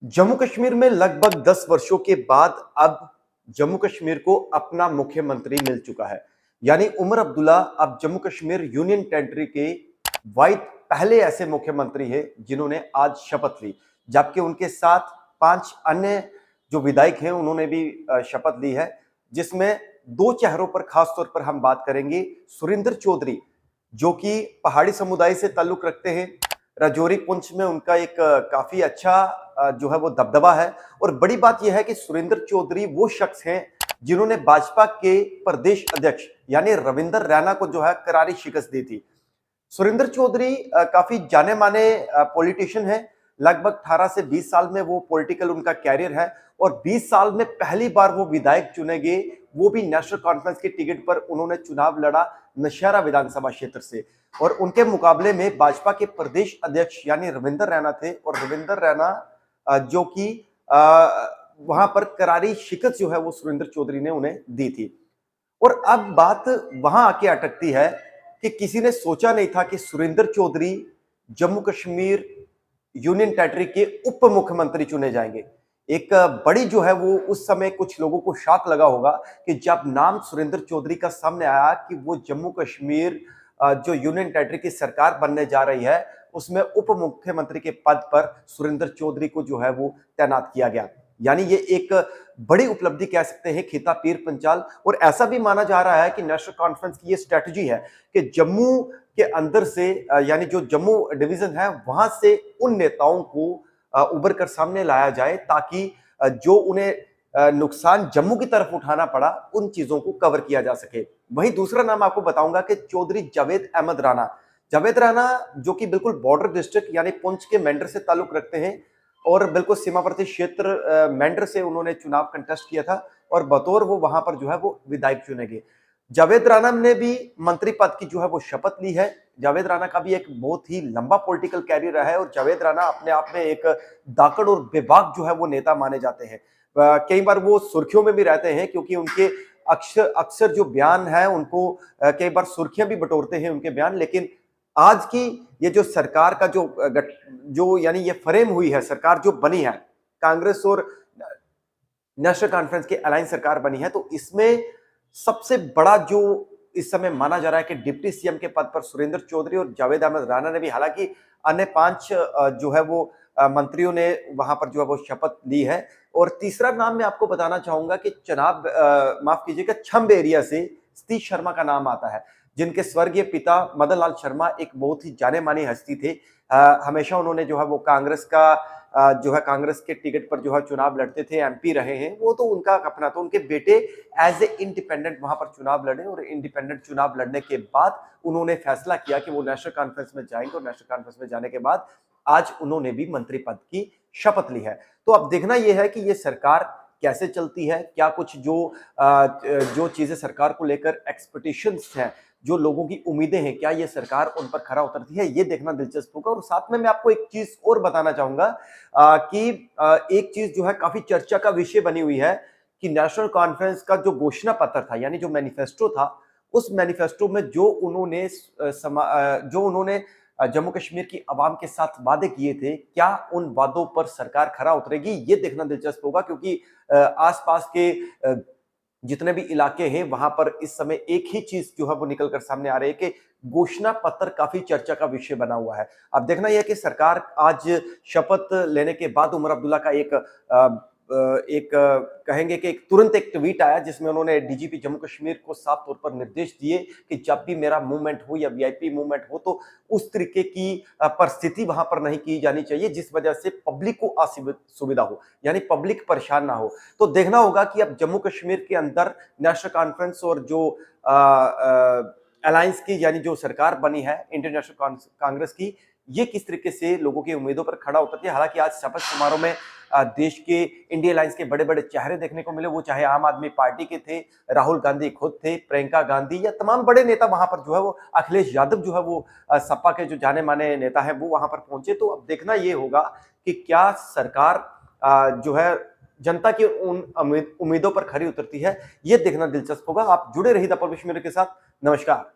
जम्मू कश्मीर में लगभग 10 वर्षों के बाद अब जम्मू कश्मीर को अपना मुख्यमंत्री मिल चुका है। यानी उमर अब्दुल्ला अब जम्मू कश्मीर यूनियन टेरिटरी के वाइड पहले ऐसे मुख्यमंत्री हैं जिन्होंने आज शपथ ली, जबकि उनके साथ 5 अन्य जो विधायक हैं उन्होंने भी शपथ ली है, जिसमें 2 चेहरों पर खास तौर पर हम बात करेंगे। सुरेंद्र चौधरी जो कि पहाड़ी समुदाय से ताल्लुक रखते हैं, राजौरी पुंछ में उनका एक काफी अच्छा जो है वो दबदबा है। और बड़ी बात यह है कि सुरेंद्र चौधरी वो शख्स हैं जिन्होंने भाजपा के प्रदेश अध्यक्ष यानी रविंदर रैना को जो है करारी शिकस्त दी थी। सुरेंद्र चौधरी काफी जाने माने पॉलिटिशियन है। लगभग 18 से 20 साल में वो पॉलिटिकल उनका कैरियर है और 20 साल में पहली बार वो विधायक चुने गए, वो भी नेशनल कॉन्फ्रेंस के टिकट पर उन्होंने चुनाव लड़ा नौशहरा विधानसभा क्षेत्र से। और उनके मुकाबले में भाजपा के प्रदेश अध्यक्ष यानी रविंदर रैना थे और रविंदर रैना जो कि वहां पर करारी शिकस्त जो है वो सुरेंद्र चौधरी ने उन्हें दी थी। और अब बात वहां आके अटकती है कि किसी ने सोचा नहीं था कि सुरेंद्र चौधरी जम्मू कश्मीर यूनियन टेरिटरी के उप मुख्यमंत्री चुने जाएंगे। एक बड़ी जो है वो उस समय कुछ लोगों को शॉक लगा होगा कि जब नाम सुरेंद्र चौधरी का सामने आया कि वो जम्मू कश्मीर जो यूनियन टेरिटरी की सरकार बनने जा रही है उसमें उप मुख्यमंत्री के पद पर सुरेंद्र चौधरी को जो है वो तैनात किया गया। यानी ये एक बड़ी उपलब्धि कह सकते हैं खिता पीर पंचाल। और ऐसा भी माना जा रहा है कि नेशनल कॉन्फ्रेंस की ये स्ट्रेटजी है कि जम्मू के अंदर से यानी जो जम्मू डिवीजन है वहां से उन नेताओं को उभर कर सामने लाया जाए ताकि जो उन्हें नुकसान जम्मू की तरफ उठाना पड़ा उन चीजों को कवर किया जा सके। वहीं दूसरा नाम आपको बताऊंगा कि चौधरी जावेद अहमद राणा। जावेद राणा जो कि बिल्कुल बॉर्डर डिस्ट्रिक्ट यानी पुंछ के मेंढर से ताल्लुक रखते हैं और बिल्कुल सीमावर्ती क्षेत्र मेंढर से उन्होंने चुनाव कंटेस्ट किया था और बतौर वो वहां पर जो है वो विधायक चुने गए। जावेद राणा ने भी मंत्री पद की जो है वो शपथ ली है। जावेद राणा का भी एक बहुत ही लंबा पॉलिटिकल कैरियर रहा है और जावेद राणा अपने आप में एक दाकड़ और बेबाक जो है वो नेता माने जाते हैं। कई बार वो सुर्खियों में भी रहते हैं क्योंकि उनके अक्सर अक्सर जो बयान है उनको कई बार सुर्खियां भी बटोरते हैं उनके बयान। लेकिन आज की ये जो सरकार का जो यानी ये फ्रेम हुई है, सरकार जो बनी है, कांग्रेस और नेशनल कॉन्फ्रेंस की अलायंस सरकार बनी है, तो इसमें सबसे बड़ा जो इस समय माना जा रहा है कि डिप्टी सीएम के पद पर सुरेंद्र चौधरी और जावेद अहमद राणा ने भी, हालांकि अन्य 5 जो है वो मंत्रियों ने वहां पर जो है वो शपथ ली है। और तीसरा नाम मैं आपको बताना चाहूंगा कि चनाब माफ कीजिएगा छंब एरिया से सतीश शर्मा का नाम आता है, जिनके स्वर्गीय पिता मदन लाल शर्मा एक बहुत ही जाने मानी हस्ती थे। हमेशा उन्होंने जो है वो कांग्रेस का जो है कांग्रेस के टिकट पर जो है चुनाव लड़ते थे, एमपी रहे हैं वो, तो उनका अपना, तो उनके बेटे एज ए इंडिपेंडेंट वहां पर चुनाव लड़े और इंडिपेंडेंट चुनाव लड़ने के बाद उन्होंने फैसला किया कि वो नेशनल कॉन्फ्रेंस में जाएंगे और नेशनल कॉन्फ्रेंस में जाने के बाद आज उन्होंने भी मंत्री पद की शपथ ली है। तो अब देखना यह है कि ये सरकार कैसे चलती है, क्या कुछ जो चीजें सरकार को लेकर एक्सपेक्टेशंस हैं, जो लोगों की उम्मीदें हैं, क्या ये सरकार उन पर खरा उतरती है, ये देखना दिलचस्प होगा। और साथ में मैं आपको एक चीज और बताना चाहूंगा कि एक चीज जो है काफी चर्चा का विषय बनी हुई है कि नेशनल कॉन्फ्रेंस का जो घोषणा पत्र था यानी जो मैनिफेस्टो था, उस मैनिफेस्टो में जो उन्होंने जम्मू कश्मीर की आवाम के साथ वादे किए थे, क्या उन वादों पर सरकार खरा उतरेगी, ये देखना दिलचस्प होगा। क्योंकि आसपास के जितने भी इलाके हैं वहां पर इस समय एक ही चीज जो है वो निकलकर सामने आ रही है कि घोषणा पत्र काफी चर्चा का विषय बना हुआ है। अब देखना यह है कि सरकार आज शपथ लेने के बाद उमर अब्दुल्ला का कहेंगे कि तुरंत एक ट्वीट आया जिसमें उन्होंने डीजीपी जम्मू कश्मीर को साफ तौर पर निर्देश दिए कि जब भी मेरा मूवमेंट हो या वीआईपी मूवमेंट हो तो उस तरीके की परिस्थिति वहां पर नहीं की जानी चाहिए जिस वजह से पब्लिक को असुविधा हो, यानी पब्लिक परेशान ना हो। तो देखना होगा कि अब जम्मू कश्मीर के अंदर नेशनल कॉन्फ्रेंस और जो अलायंस की यानी जो सरकार बनी है इंटरनेशनल कांग्रेस की, ये किस तरीके से लोगों की उम्मीदों पर खड़ा उतरती है। हालांकि आज शपथ समारोह में देश के इंडिया अलायंस के बड़े बड़े चेहरे देखने को मिले, वो चाहे आम आदमी पार्टी के थे, राहुल गांधी खुद थे, प्रियंका गांधी या तमाम बड़े नेता वहां पर जो है वो, अखिलेश यादव जो है वो सपा के जो जाने माने नेता है वो वहां पर पहुंचे। तो अब देखना ये होगा कि क्या सरकार जो है जनता की उन उम्मीदों पर खरी उतरती है, ये देखना दिलचस्प होगा। आप जुड़े रहिए द पब्लिश मिरर के साथ। नमस्कार।